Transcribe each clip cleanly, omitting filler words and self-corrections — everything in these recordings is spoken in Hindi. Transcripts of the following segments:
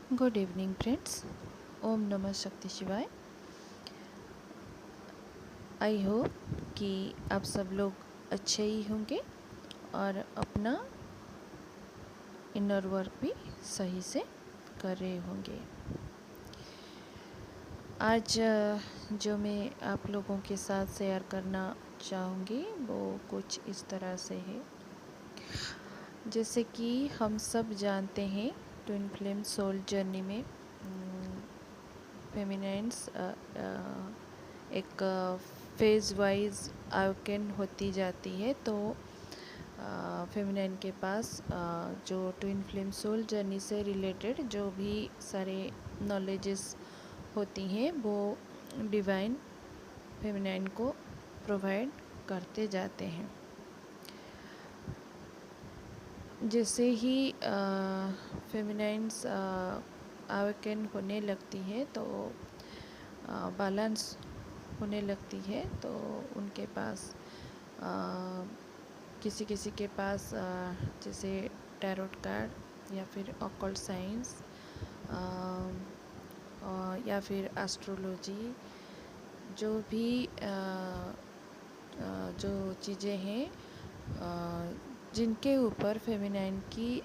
Good evening friends. ओम नमः शक्ति शिवाय। आई होप कि आप सब लोग अच्छे ही होंगे और अपना इनर वर्क भी सही से कर रहे होंगे। आज जो मैं आप लोगों के साथ शेयर करना चाहूँगी वो कुछ इस तरह से है। जैसे कि हम सब जानते हैं ट्विन फ्लेम सोल जर्नी में फेमिनाइन्स एक फेज़ वाइज अवेकन होती जाती है। तो फेमिनाइन के पास जो ट्विन फ्लेम सोल जर्नी से रिलेटेड जो भी सारे नॉलेजेस होती हैं वो डिवाइन फेमिनाइन को प्रोवाइड करते जाते हैं। जैसे ही फेमिनाइन्स अवेकन होने लगती है तो बैलेंस होने लगती है, तो उनके पास किसी किसी के पास जैसे टैरोट कार्ड या फिर ऑकल्ट साइंस या फिर एस्ट्रोलॉजी, जो भी जो चीज़ें हैं जिनके ऊपर फेमिनाइन की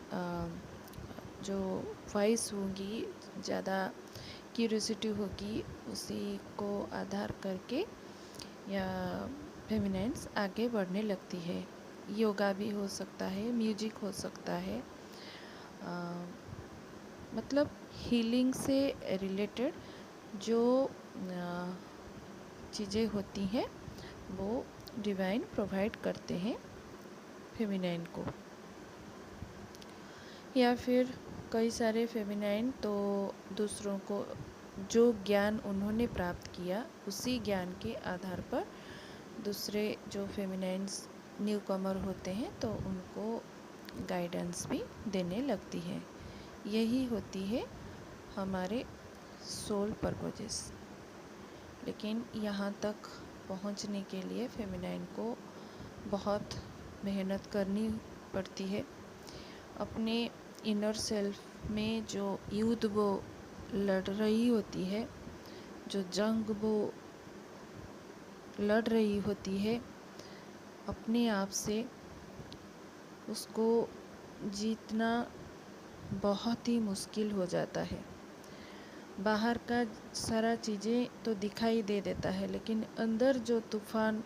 जो वॉइस होंगी, ज़्यादा क्यूरियोसिटी होगी, उसी को आधार करके या फेमिनाइन्स आगे बढ़ने लगती है। योगा भी हो सकता है, म्यूजिक हो सकता है, मतलब हीलिंग से रिलेटेड जो चीज़ें होती हैं वो डिवाइन प्रोवाइड करते हैं फेमिनाइन को। या फिर कई सारे फेमिनाइन तो दूसरों को जो ज्ञान उन्होंने प्राप्त किया उसी ज्ञान के आधार पर दूसरे जो फेमिनाइन्स न्यू कमर होते हैं तो उनको गाइडेंस भी देने लगती है। यही होती है हमारे सोल पर्पजेस। लेकिन यहाँ तक पहुँचने के लिए फेमिनाइन को बहुत मेहनत करनी पड़ती है। अपने इनर सेल्फ में जो युद्ध वो लड़ रही होती है, जो जंग वो लड़ रही होती है अपने आप से, उसको जीतना बहुत ही मुश्किल हो जाता है। बाहर का सारा चीज़ें तो दिखाई दे देता है, लेकिन अंदर जो तूफ़ान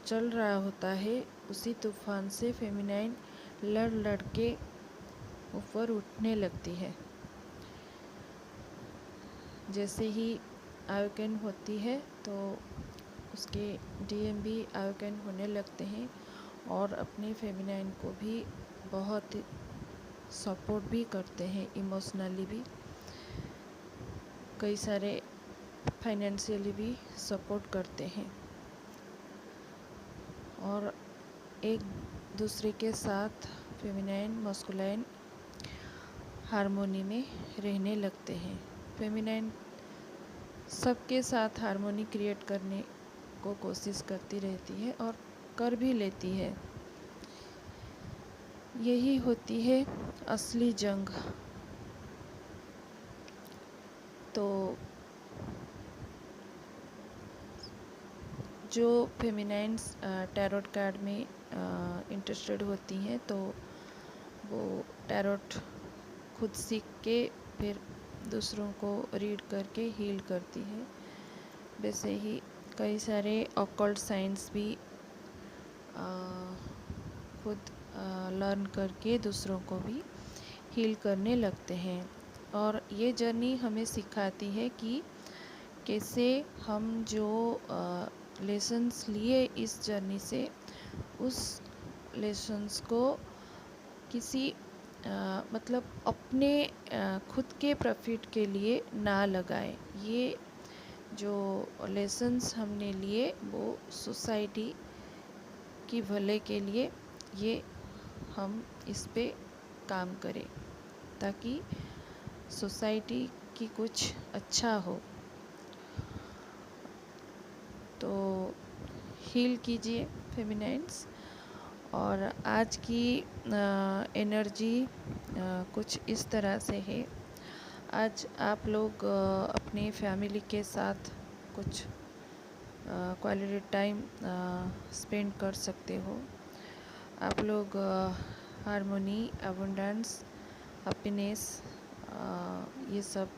चल रहा होता है उसी तूफ़ान से फेमिनाइन लड़ लड़ के ऊपर उठने लगती है। जैसे ही अवेकन होती है तो उसके डीएम भी अवेकन होने लगते हैं और अपने फेमिनाइन को भी बहुत सपोर्ट भी करते हैं, इमोशनली भी, कई सारे फाइनेंशियली भी सपोर्ट करते हैं और एक दूसरे के साथ फेमिनाइन मस्कुलाइन हार्मोनी में रहने लगते हैं। फेमिनाइन सबके साथ हार्मोनी क्रिएट करने को कोशिश करती रहती है और कर भी लेती है। यही होती है असली जंग। तो जो फेमिनाइन्स टैरोट कार्ड में इंटरेस्टेड होती हैं तो वो टैरोट खुद सीख के फिर दूसरों को रीड करके हील करती है। वैसे ही कई सारे ऑकल्ट साइंस भी खुद लर्न करके दूसरों को भी हील करने लगते हैं। और ये जर्नी हमें सिखाती है कि कैसे हम जो लेसन्स लिए इस जर्नी से, उस लेसन्स को किसी मतलब अपने खुद के प्रॉफिट के लिए ना लगाएं। ये जो लेसन्स हमने लिए वो सोसाइटी की भले के लिए, ये हम इस पे काम करें ताकि सोसाइटी की कुछ अच्छा हो। तो हील कीजिए फेमिनाइन्स। और आज की एनर्जी कुछ इस तरह से है। आज आप लोग अपने फैमिली के साथ कुछ क्वालिटी टाइम स्पेंड कर सकते हो। आप लोग हारमोनी, अबंडेंस, हैप्पीनेस ये सब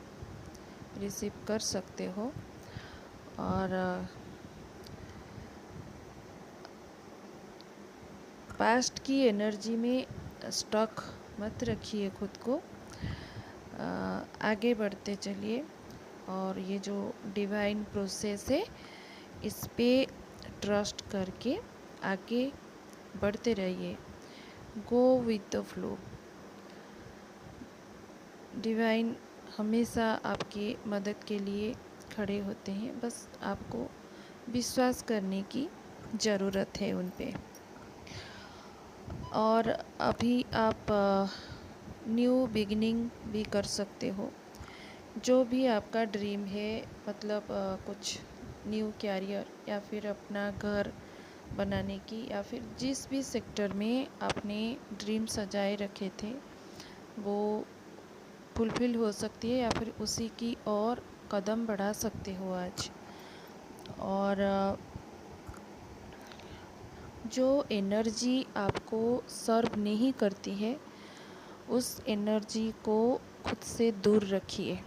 रिसीव कर सकते हो। और पास्ट की एनर्जी में स्टक मत रखिए खुद को, आगे बढ़ते चलिए। और ये जो डिवाइन प्रोसेस है इस पे ट्रस्ट करके आगे बढ़ते रहिए। Go with the flow. Divine हमेशा आपकी मदद के लिए खड़े होते हैं, बस आपको विश्वास करने की ज़रूरत है उन पे। और अभी आप न्यू बिगिनिंग भी कर सकते हो। जो भी आपका ड्रीम है, मतलब कुछ न्यू कैरियर या फिर अपना घर बनाने की, या फिर जिस भी सेक्टर में आपने ड्रीम सजाए रखे थे वो फुलफिल हो सकती है, या फिर उसी की और कदम बढ़ा सकते हो आज। और जो एनर्जी आपको सर्व नहीं करती है उस एनर्जी को खुद से दूर रखिए।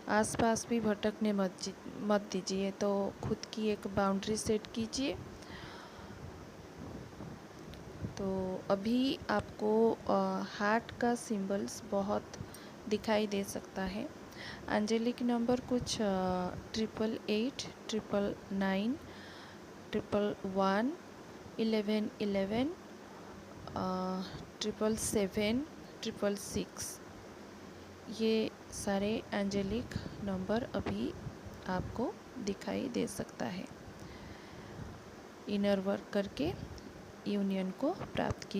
आसपास भी भटकने मत दीजिए। तो खुद की एक बाउंड्री सेट कीजिए। तो अभी आपको हार्ट का सिंबल्स बहुत दिखाई दे सकता है। एंजेलिक नंबर कुछ 888, 999, 111, 1111, 777, 666, ये सारे एंजेलिक नंबर अभी आपको दिखाई दे सकता है। इनर वर्क करके यूनियन को प्राप्त कीजिए।